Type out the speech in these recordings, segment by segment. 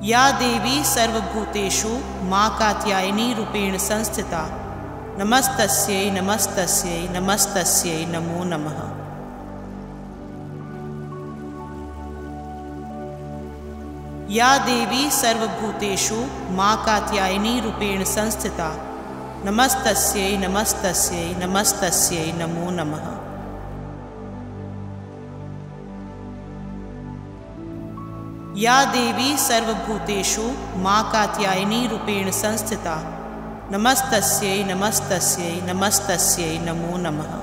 या देवी सर्वभूतेषु मां कात्यायनी रूपेण संस्थिता नमस्तस्यै नमस्तस्यै नमस्तस्यै नमो नमः। या देवी सर्वभूतेषु मां कात्यायनी रूपेण संस्थिता नमस्तस्यै नमस्तस्यै नमस्तस्यै नमो नमः। या देवी सर्वभूतेषु मां कात्यायनी रूपेण संस्थिता नमस्तस्यै नमस्तस्यै नमस्तस्यै नमो नमः।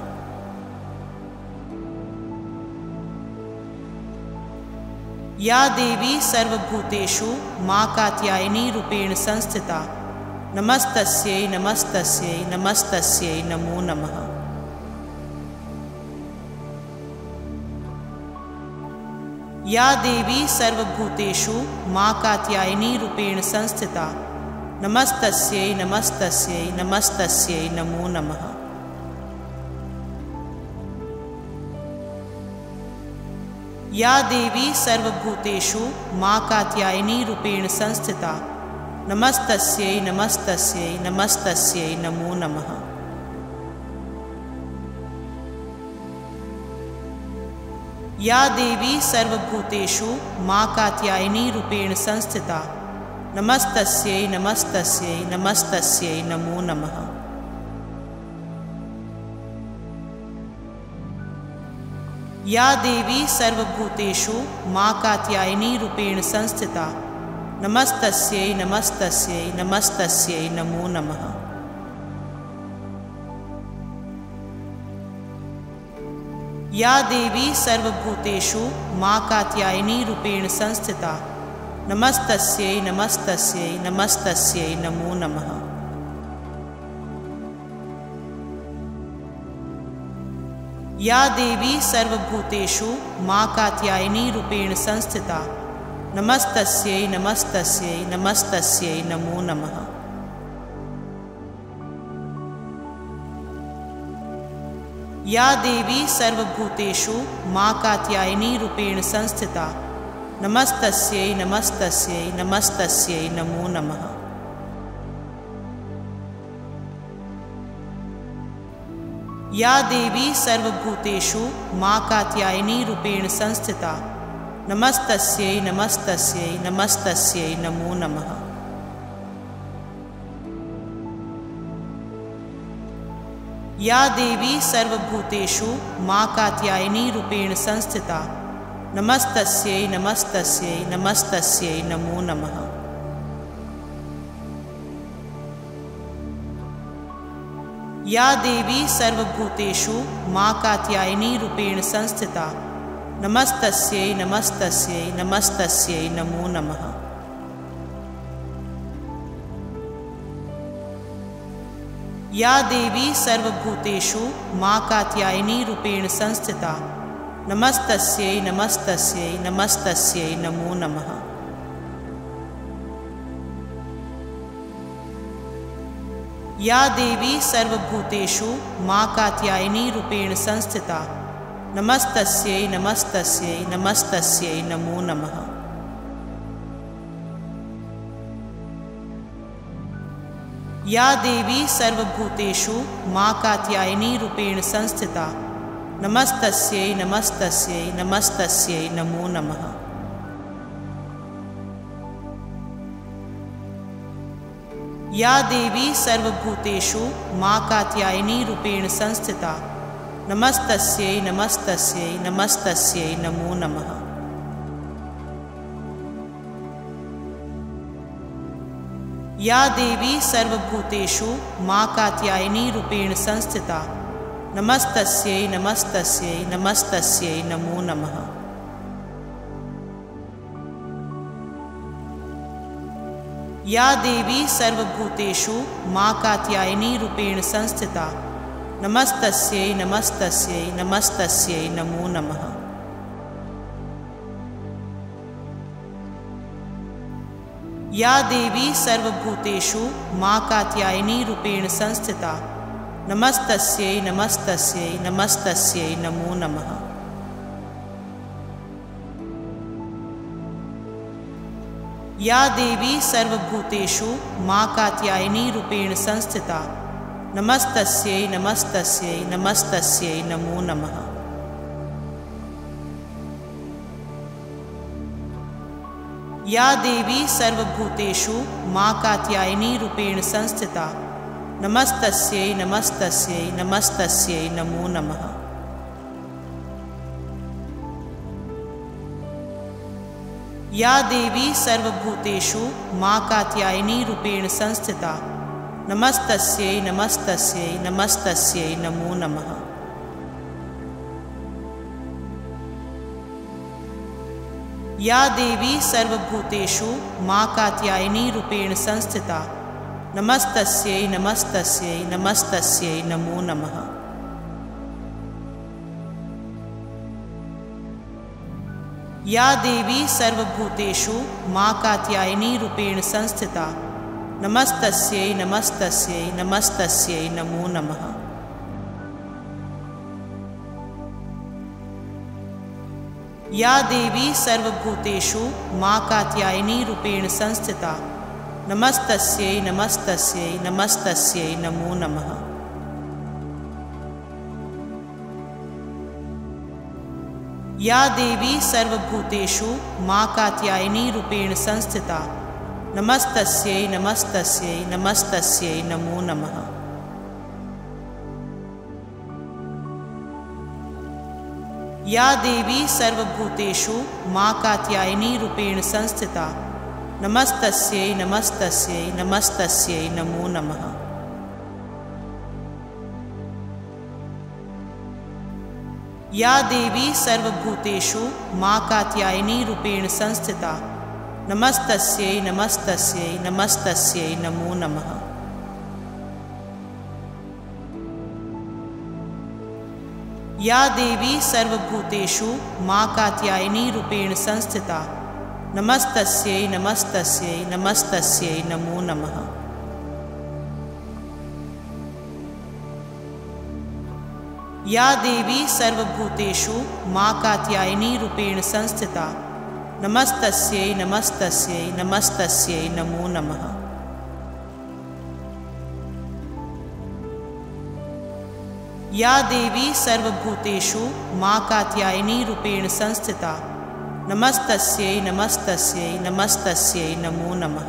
या देवी सर्वभूतेषु मां कात्यायनी रूपेण संस्थिता नमस्तस्यै नमस्तस्यै नमस्तस्यै नमो नमः। या देवी सर्वभूतेषु मां कात्यायनी रूपेण संस्थिता नमस्तस्यै नमस्तस्यै नमस्तस्यै नमो नमः। या देवी सर्वभूतेषु मां कात्यायनी रूपेण संस्थिता नमस्तस्यै नमस्तस्यै नमस्तस्यै नमो नमः। या देवी सर्वभूतेषु मां कात्यायनी रूपेण संस्थिता नमस्तस्यै नमस्तस्यै नमस्तस्यै नमो नमः। या देवी सर्वभूतेषु मां कात्यायनी रूपेण संस्थिता नमस्तस्यै नमस्तस्यै नमस्तस्यै नमो नमः। या देवी सर्वभूतेषु मां कात्यायनी रूपेण संस्थिता नमस्तस्यै नमस्तस्यै नमस्तस्यै नमो नमः। या देवी सर्वभूतेषु मां कात्यायनी रूपेण संस्थिता नमस्तस्यै नमस्तस्यै नमस्तस्यै नमो नमः। या देवी सर्वभूतेषु मां कात्यायनी रूपेण संस्थिता नमस्तस्यै नमस्तस्यै नमस्तस्यै नमो नमः। या देवी सर्वभूतेषु मां कात्यायनी रूपेण संस्थिता नमस्तस्यै नमस्तस्यै नमस्तस्यै नमो नमः। या देवी सर्वभूतेषु मां कात्यायनी रूपेण संस्थिता नमस्तस्यै नमस्तस्यै नमस्तस्यै नमो नमः। या देवी सर्वभूतेषु मां कात्यायनी रूपेण संस्थिता नमस्तस्यै नमस्तस्यै नमस्तस्यै नमो नमः। या देवी सर्वभूतेषु मां कात्यायनी रूपेण संस्थिता नमस्तस्यै नमस्तस्यै नमस्तस्यै नमो नमः। या देवी सर्वभूतेषु मां कात्यायनी रूपेण संस्थिता नमस्तस्यै नमस्तस्यै नमस्तस्यै नमो नमः। या देवी सर्वभूतेषु मां कात्यायनी रूपेण संस्थिता नमस्तस्यै नमस्तस्यै नमस्तस्यै नमो नमः। या देवी सर्वभूतेषु मां कात्यायनी रूपेण संस्थिता नमस्तस्यै नमस्तस्यै नमस्तस्यै नमो नमः। या देवी सर्वभूतेषु मां कात्यायनी रूपेण संस्थिता नमस्तस्यै नमस्तस्यै नमस्तस्यै नमो नमः। या देवी सर्वभूतेषु मां कात्यायनी रूपेण संस्थिता नमस्तस्यै नमस्तस्यै नमस्तस्यै नमो नमः। या देवी सर्वभूतेषु मां कात्यायनी रूपेण संस्थिता नमस्तस्यै नमस्तस्यै नमस्तस्यै नमो नमः। या देवी सर्वभूतेषु मां कात्यायनी रूपेण संस्थिता नमस्तस्यै नमस्तस्यै नमस्तस्यै नमो नमः। या देवी सर्वभूतेषु मां कात्यायनी रूपेण संस्थिता नमस्तस्यै नमस्तस्यै नमस्तस्यै नमो नमः। या देवी सर्वभूतेषु मां कात्यायनी रूपेण संस्थिता नमस्तस्यै नमस्तस्यै नमस्तस्यै नमो नमः। या देवी सर्वभूतेषु मां कात्यायनी रूपेण संस्थिता नमस्तस्यै नमस्तस्यै नमस्तस्यै नमो नमः। या देवी सर्वभूतेषु मां कात्यायनी रूपेण संस्थिता नमस्तस्यै नमस्तस्यै नमस्तस्यै नमो नमः। या देवी सर्वभूतेषु मां कात्यायनी रूपेण संस्थिता नमस्तस्यै नमस्तस्यै नमस्तस्यै नमो नमः। या देवी सर्वभूतेषु मां कात्यायनी रूपेण संस्थिता नमस्तस्यै नमस्तस्यै नमस्तस्यै नमो नमः। या देवी सर्वभूतेषु मां कात्यायनी रूपेण संस्थिता नमस्तस्यै नमस्तस्यै नमस्तस्यै नमो नमः। या देवी सर्वभूतेषु मां कात्यायनी रूपेण संस्थिता नमस्तस्यै नमस्तस्यै नमस्तस्यै नमो नमः। या देवी सर्वभूतेषु मां कात्यायनी रूपेण संस्थिता नमस्तस्यै नमस्तस्यै नमस्तस्यै नमो नमः। या देवी सर्वभूतेषु मां कात्यायनी रूपेण संस्थिता नमस्तस्यै नमस्तस्यै नमस्तस्यै नमो नमः। या देवी सर्वभूतेषु मां कात्यायनी रूपेण संस्थिता नमस्तस्यै नमस्तस्यै नमस्तस्यै नमो नमः।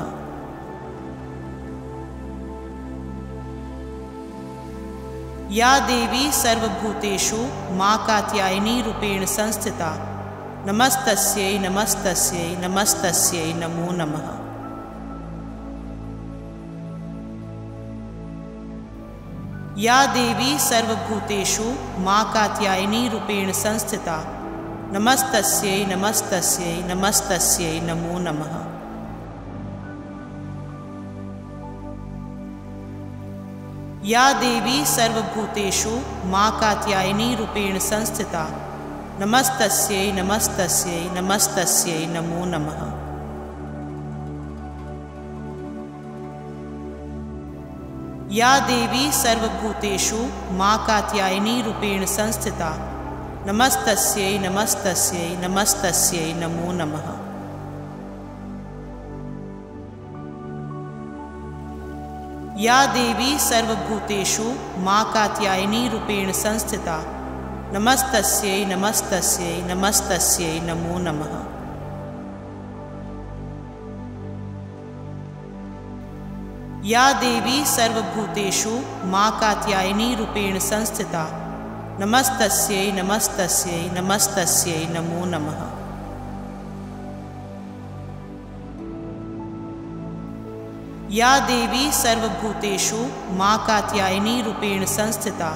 या देवी सर्वभूतेषु मां कात्यायनी रूपेण संस्थिता नमस्तस्यै नमस्तस्यै नमस्तस्यै नमो नमः। या देवी सर्वभूतेषु मां कात्यायनी रूपेण संस्थिता नमस्तस्यै नमस्तस्यै नमस्तस्यै नमो नमः। या देवी सर्वभूतेषु मां कात्यायनी रूपेण संस्थिता नमस्तस्यै नमस्तस्यै नमस्तस्यै नमो नमः। या देवी सर्वभूतेषु मां कात्यायनी रूपेण संस्थिता नमस्तस्यै नमस्तस्यै नमस्तस्यै नमो नमः। या देवी सर्वभूतेषु मां कात्यायनी रूपेण संस्थिता नमस्तस्यै नमस्तस्यै नमस्तस्यै नमो नमः। या देवी सर्वभूतेषु मां कात्यायनी रूपेण संस्थिता नमस्तस्यै नमस्तस्यै नमस्तस्यै नमो नमः। या देवी सर्वभूतेषु मां कात्यायनी रूपेण संस्थिता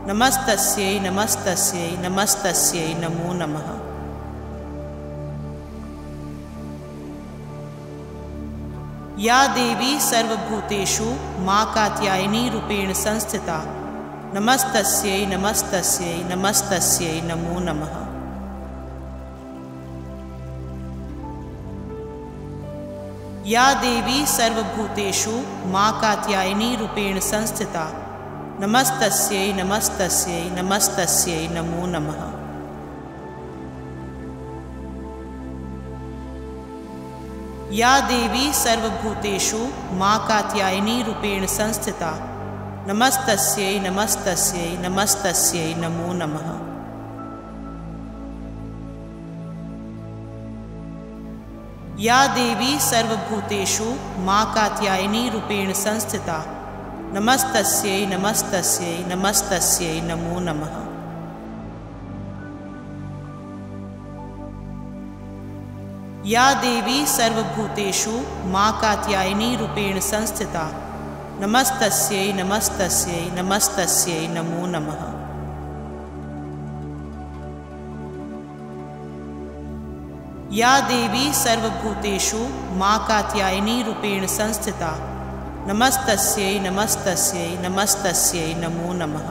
नमस्तस्यै नमस्तस्यै नमस्तस्यै नमो नमः। या देवी सर्वभूतेषु मां कात्यायनी रूपेण संस्थिता नमस्तस्यै नमस्तस्यै नमस्तस्यै नमो नमः। या देवी सर्वभूतेषु मां कात्यायनी रूपेण संस्थिता नमस्तस्यै नमस्तस्यै नमस्तस्यै नमो नमः। या देवी सर्वभूतेषु मां कात्यायनी रूपेण संस्थिता नमस्तस्यै नमस्तस्यै नमस्तस्यै नमो नमः। या देवी सर्वभूतेषु मां कात्यायनी रूपेण संस्थिता नमस्तस्यै नमस्तस्यै नमस्तस्यै नमो नमः। या देवी सर्वभूतेषु मां कात्यायनी रूपेण संस्थिता नमस्तस्यै नमस्तस्यै नमस्तस्यै नमो नमः। या देवी सर्वभूतेषु मां कात्यायनी रूपेण संस्थिता नमस्तस्यै नमस्तस्यै नमस्तस्यै नमो नमः।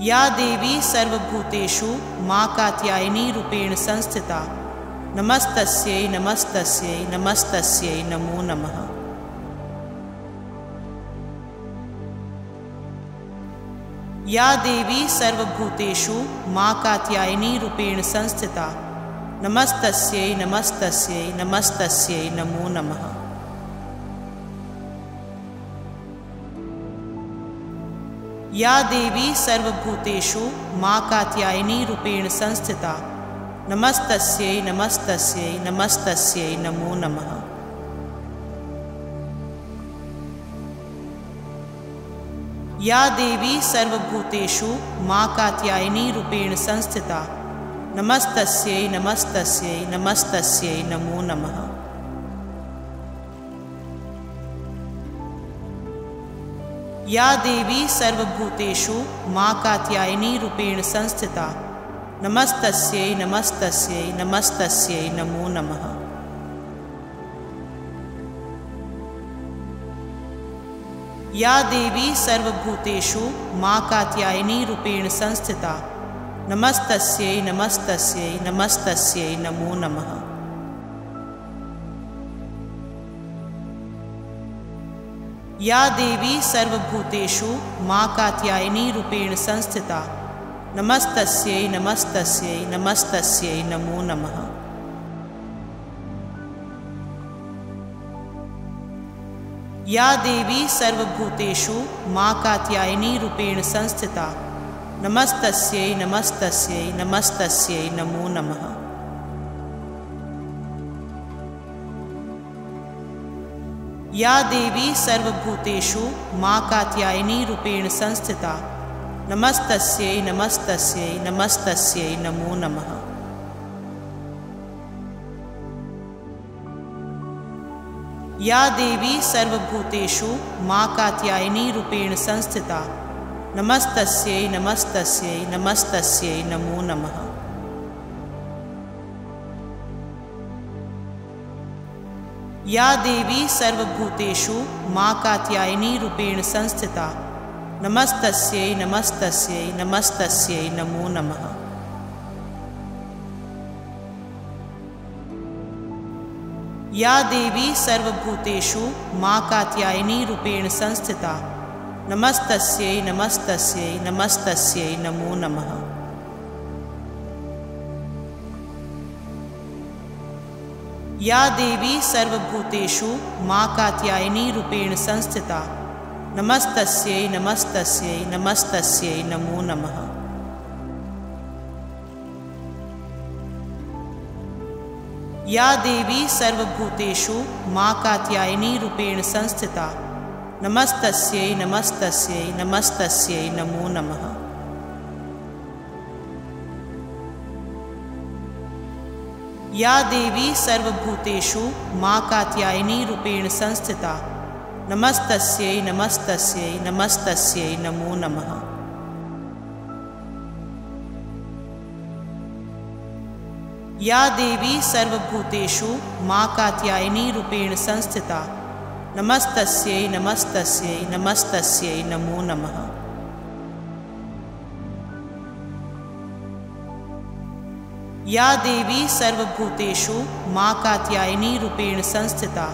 या देवी सर्वभूतेषु मां कात्यायनी रूपेण संस्थिता नमस्तस्यै नमस्तस्यै नमस्तस्यै नमो नमः। या देवी सर्वभूतेषु मां कात्यायनी रूपेण संस्थिता नमस्तस्यै नमस्तस्यै नमस्तस्यै नमो नमः। या देवी सर्वभूतेषु मां कात्यायनी रूपेण संस्थिता नमस्तस्यै नमस्तस्यै नमस्तस्यै नमो नमः। या देवी सर्वभूतेषु मां कात्यायनी रूपेण संस्थिता नमस्तस्यै नमस्तस्यै नमस्तस्यै नमो नमः। या देवी सर्वभूतेषु मां कात्यायनी रूपेण संस्थिता नमस्तस्यै नमस्तस्यै नमस्तस्यै नमो नमः। या देवी सर्वभूतेषु मां कात्यायनी रूपेण संस्थिता नमस्तस्यै नमस्तस्यै नमस्तस्यै नमो नमः। या देवी सर्वभूतेषु मां कात्यायनी रूपेण संस्थिता नमस्तस्यै नमस्तस्यै नमस्तस्यै नमो नमः। या देवी सर्वभूतेषु मां कात्यायनी रूपेण संस्थिता नमस्तस्यै नमस्तस्यै नमस्तस्यै नमो नमः। या देवी सर्वभूतेषु मां कात्यायनी रूपेण संस्थिता नमस्तस्यै नमस्तस्यै नमस्तस्यै नमो नमः। या देवी सर्वभूतेषु मां कात्यायनी रूपेण संस्थिता नमस्तस्यै नमस्तस्यै नमस्तस्यै नमो नमः। या देवी सर्वभूतेषु मां कात्यायनी रूपेण संस्थिता नमस्तस्यै नमस्तस्यै नमस्तस्यै नमो नमः। या देवी सर्वभूतेषु मां कात्यायनी रूपेण संस्थिता नमस्तस्यै नमस्तस्यै नमस्तस्यै नमो नमः। या देवी सर्वभूतेषु मां कात्यायनी रूपेण संस्थिता नमस्तस्यै नमस्तस्यै नमस्तस्यै नमो नमः। या देवी सर्वभूतेषु मां कात्यायनी रूपेण संस्थिता नमस्तस्यै नमस्तस्यै नमस्तस्यै नमो नमः। या देवी सर्वभूतेषु मां कात्यायनी रूपेण संस्थिता नमस्तस्यै नमस्तस्यै नमस्तस्यै नमो नमः। या देवी सर्वभूतेषु मां कात्यायनी रूपेण संस्थिता नमस्तस्यै नमस्तस्यै नमस्तस्यै नमो नमः। या देवी सर्वभूतेषु मां कात्यायनी रूपेण संस्थिता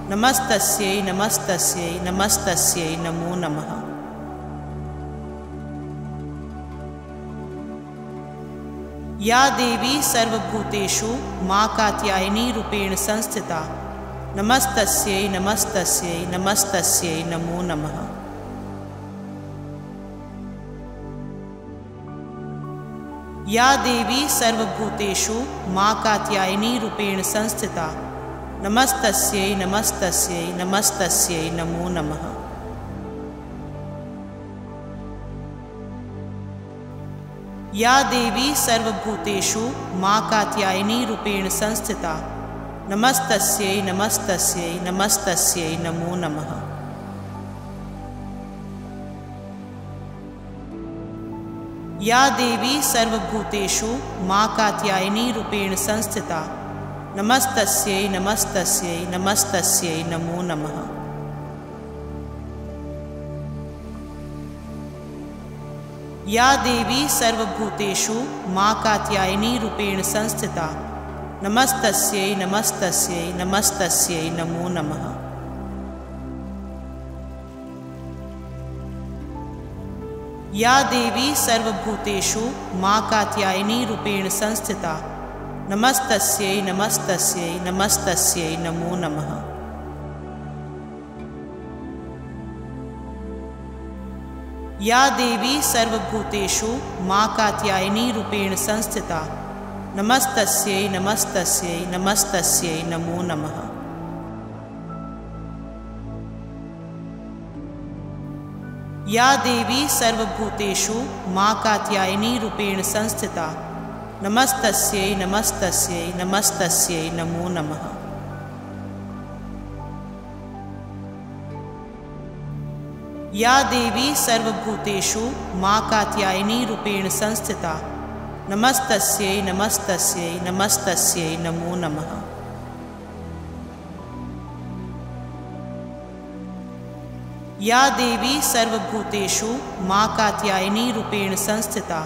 नमस्तस्यै नमस्तस्यै नमस्तस्यै नमो नमः। या देवी सर्वभूतेषु मां कात्यायनी रूपेण संस्थिता नमस्तस्यै नमस्तस्यै नमस्तस्यै नमो नमः। या देवी सर्वभूतेषु मां कात्यायनी रूपेण संस्थिता नमस्तस्यै नमस्तस्यै नमस्तस्यै नमो नमः। या देवी सर्वभूतेषु मां कात्यायनी रूपेण संस्थिता नमस्तस्यै नमस्तस्यै नमस्तस्यै नमो नमः। या देवी सर्वभूतेषु मां कात्यायनी रूपेण संस्थिता नमस्तस्यै नमस्तस्यै नमस्तस्यै नमो नमः। या देवी सर्वभूतेषु मां कात्यायनी रूपेण संस्थिता नमस्तस्यै नमस्तस्यै नमस्तस्यै नमो नमः। या देवी सर्वभूतेषु मां कात्यायनी रूपेण संस्थिता नमस्तस्यै नमस्तस्यै नमस्तस्यै नमो नमः। या देवी सर्वभूतेषु मां कात्यायनी रूपेण संस्थिता नमस्तस्यै नमस्तस्यै नमस्तस्यै नमो नमः। या देवी सर्वभूतेषु मां कात्यायनी रूपेण संस्थिता नमस्तस्यै नमस्तस्यै नमस्तस्यै नमो नमः। या देवी सर्वभूतेषु मां कात्यायनी रूपेण संस्थिता नमस्तस्यै नमस्तस्यै नमस्तस्यै नमो नमः। या देवी सर्वभूतेषु मां कात्यायनी रूपेण संस्थिता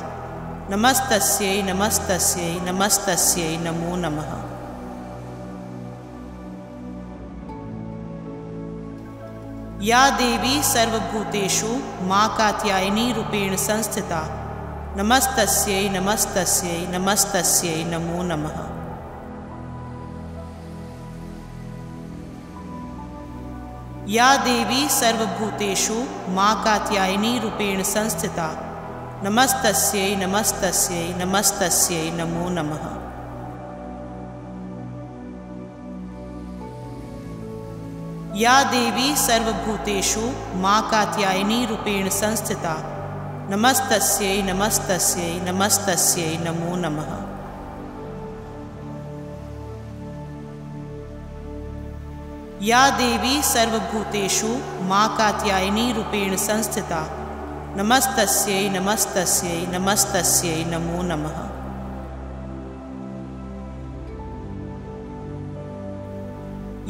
नमस्तस्यै नमस्तस्यै नमस्तस्यै नमो नमः। या देवी सर्वभूतेषु मां कात्यायनी रूपेण संस्थिता नमस्तस्यै नमस्तस्यै नमस्तस्यै नमो नमः। या देवी सर्वभूतेषु मां कात्यायनी रूपेण संस्थिता नमस्तस्यै नमस्तस्यै नमस्तस्यै नमो नमः। या देवी सर्वभूतेषु मां कात्यायनी रूपेण संस्थिता नमस्तस्यै नमस्तस्यै नमस्तस्यै नमो नमः। या देवी सर्वभूतेषु मां कात्यायनी रूपेण संस्थिता नमस्तस्यै नमस्तस्यै नमस्तस्यै नमो नमः।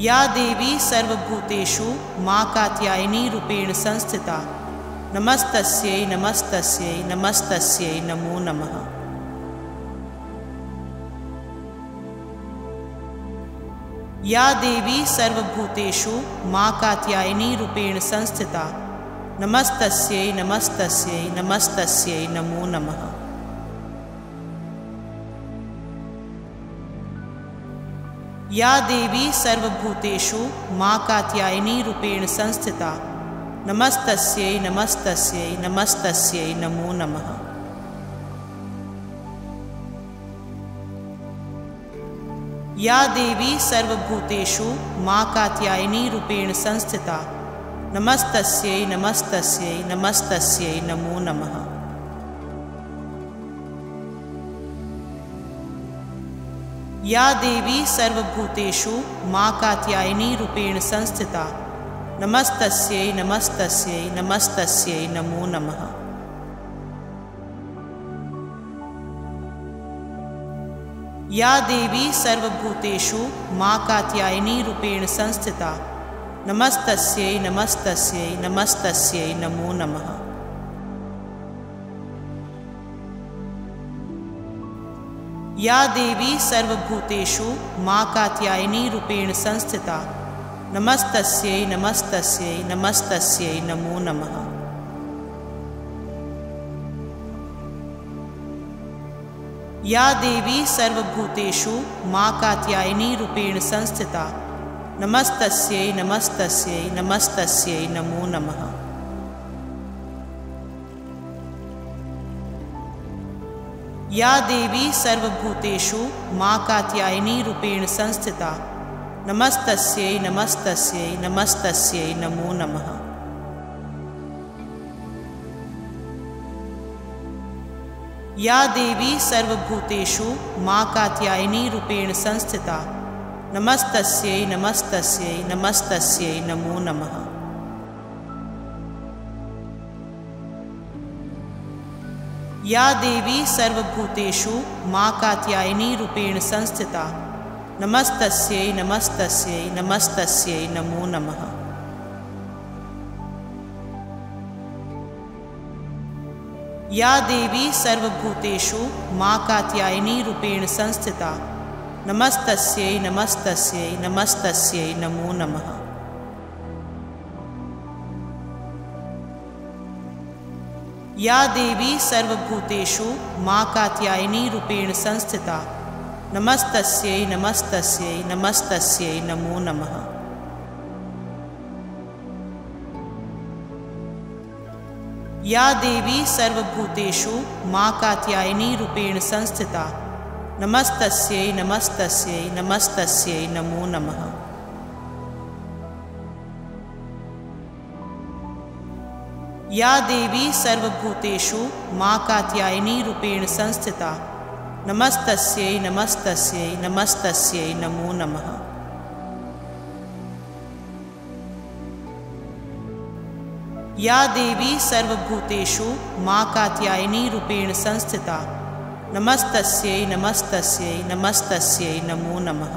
या देवी सर्वभूतेषु मां कात्यायनी रूपेण संस्थिता नमस्तस्यै नमस्तस्यै नमस्तस्यै नमो नमः। या देवी सर्वभूतेषु मां कात्यायनी रूपेण संस्थिता नमस्तस्यै नमस्तस्यै नमस्तस्यै नमो नमः। या देवी सर्वभूतेषु मां कात्यायनी रूपेण संस्थिता नमस्तस्यै नमस्तस्यै नमस्तस्यै नमो नमः। या देवी सर्वभूतेषु मां कात्यायनी रूपेण संस्थिता नमस्तस्यै नमस्तस्यै नमस्तस्यै नमो नमः। या देवी सर्वभूतेषु मां कात्यायनी रूपेण संस्थिता नमस्तस्यै नमस्तस्यै नमस्तस्यै नमो नमः। या देवी सर्वभूतेषु मां कात्यायनी रूपेण संस्थिता नमस्तस्यै नमस्तस्यै नमस्तस्यै नमो नमः। या देवी सर्वभूतेषु मां कात्यायनी रूपेण संस्थिता नमस्तस्यै नमस्तस्यै नमस्तस्यै नमो नमः। या देवी सर्वभूतेषु मां कात्यायनी रूपेण संस्थिता नमस्तस्यै नमस्तस्यै नमस्तस्यै नमो नमः। या देवी सर्वभूतेषु मां कात्यायनी रूपेण संस्थिता नमस्तस्यै नमस्तस्यै नमस्तस्यै नमो नमः। या देवी सर्वभूतेषु मां कात्यायनी रूपेण संस्थिता नमस्तस्यै नमस्तस्यै नमस्तस्यै नमो नमः। या देवी सर्वभूतेषु मां कात्यायनी रूपेण संस्थिता नमस्तस्यै नमस्तस्यै नमस्तस्यै नमो नमः। या देवी सर्वभूतेषु मां कात्यायनी रूपेण संस्थिता नमस्तस्यै नमस्तस्यै नमस्तस्यै नमो नमः। या देवी सर्वभूतेषु मां कात्यायनी रूपेण संस्थिता नमस्तस्यै नमस्तस्यै नमस्तस्यै नमो नमः। या देवी सर्वभूतेषु मां कात्यायनी रूपेण संस्थिता नमस्तस्यै नमस्तस्यै नमस्तस्यै नमो नमः। या देवी सर्वभूतेषु मां कात्यायनी रूपेण संस्थिता नमस्तस्यै नमस्तस्यै नमस्तस्यै नमो नमः। या देवी सर्वभूतेषु मां कात्यायनी रूपेण संस्थिता नमस्तस्यै नमस्तस्यै नमस्तस्यै नमो नमः।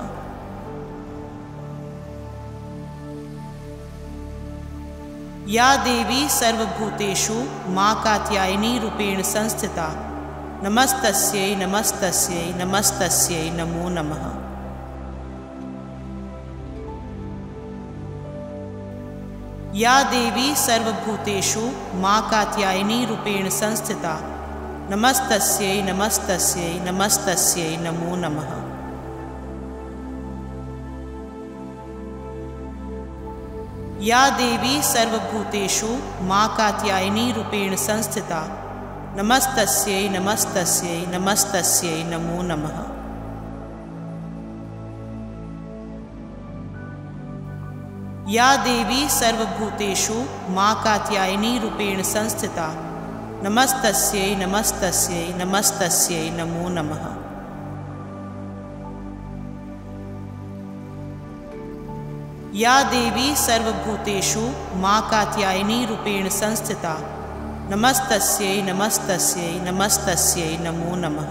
या देवी सर्वभूतेषु मां कात्यायनी रूपेण संस्थिता नमस्तस्यै नमस्तस्यै नमस्तस्यै नमो नमः। या देवी सर्वभूतेषु मां कात्यायनी रूपेण संस्थिता नमस्तस्यै नमस्तस्यै नमस्तस्यै नमो नमः। या देवी सर्वभूतेषु मां कात्यायनी रूपेण संस्थिता नमस्तस्यै नमस्तस्यै नमस्तस्यै नमो नमः। या देवी सर्वभूतेषु मां कात्यायनी रूपेण संस्थिता नमस्तस्यै नमस्तस्यै नमस्तस्यै नमो नमः। या देवी सर्वभूतेषु मां कात्यायनी रूपेण संस्थिता नमस्तस्यै नमस्तस्यै नमस्तस्यै नमो नमः।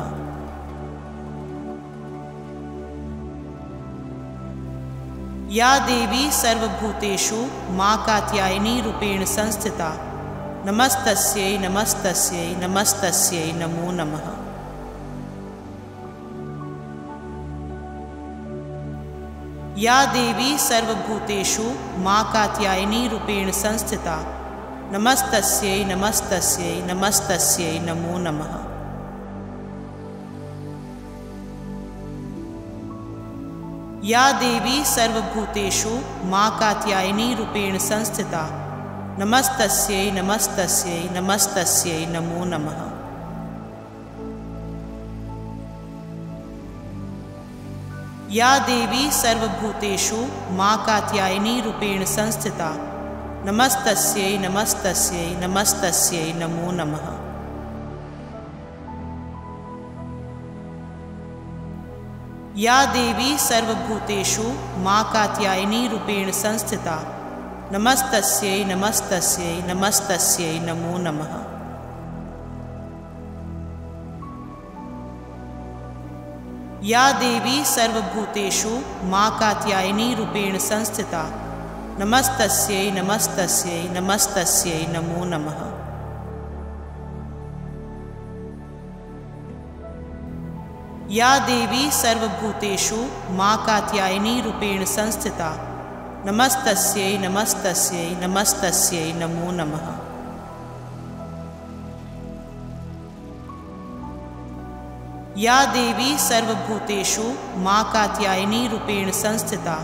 या देवी सर्वभूतेषु मां कात्यायनी रूपेण संस्थिता नमस्तस्यै नमस्तस्यै नमस्तस्यै नमो नमः। या देवी सर्वभूतेषु मां कात्यायनी रूपेण संस्थिता नमस्तस्यै नमस्तस्यै नमस्तस्यै नमो नमः। या देवी सर्वभूतेषु मां कात्यायनी रूपेण संस्थिता नमस्तस्यै नमस्तस्यै नमस्तस्यै नमो नमः। या देवी सर्वभूतेषु मां कात्यायनी रूपेण संस्थिता नमस्तस्यै नमस्तस्यै नमस्तस्यै नमो नमः। या देवी सर्वभूतेषु मां कात्यायनी रूपेण संस्थिता नमस्तस्यै नमस्तस्यै नमस्तस्यै नमो नमः। या देवी सर्वभूतेषु मां कात्यायनी रूपेण संस्थिता नमस्तस्यै नमस्तस्यै नमस्तस्यै नमो नमः। या देवी सर्वभूतेषु मां कात्यायनी रूपेण संस्थिता नमस्तस्यै नमस्तस्यै नमस्तस्यै नमो नमः। या देवी सर्वभूतेषु मां कात्यायनी रूपेण संस्थिता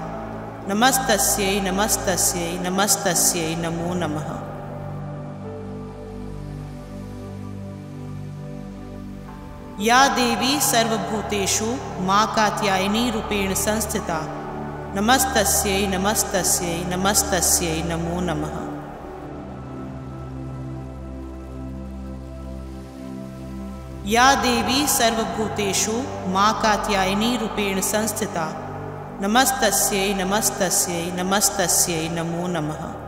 नमस्तस्यै नमस्तस्यै नमस्तस्यै नमो नमः। या देवी सर्वभूतेषु मां कात्यायनी रूपेण संस्थिता नमस्तस्यै नमस्तस्यै नमस्तस्यै नमो नमः। या देवी सर्वभूतेषु मां कात्यायनी रूपेण संस्थिता नमस्तस्यै नमस्तस्यै नमस्तस्यै नमो नमः।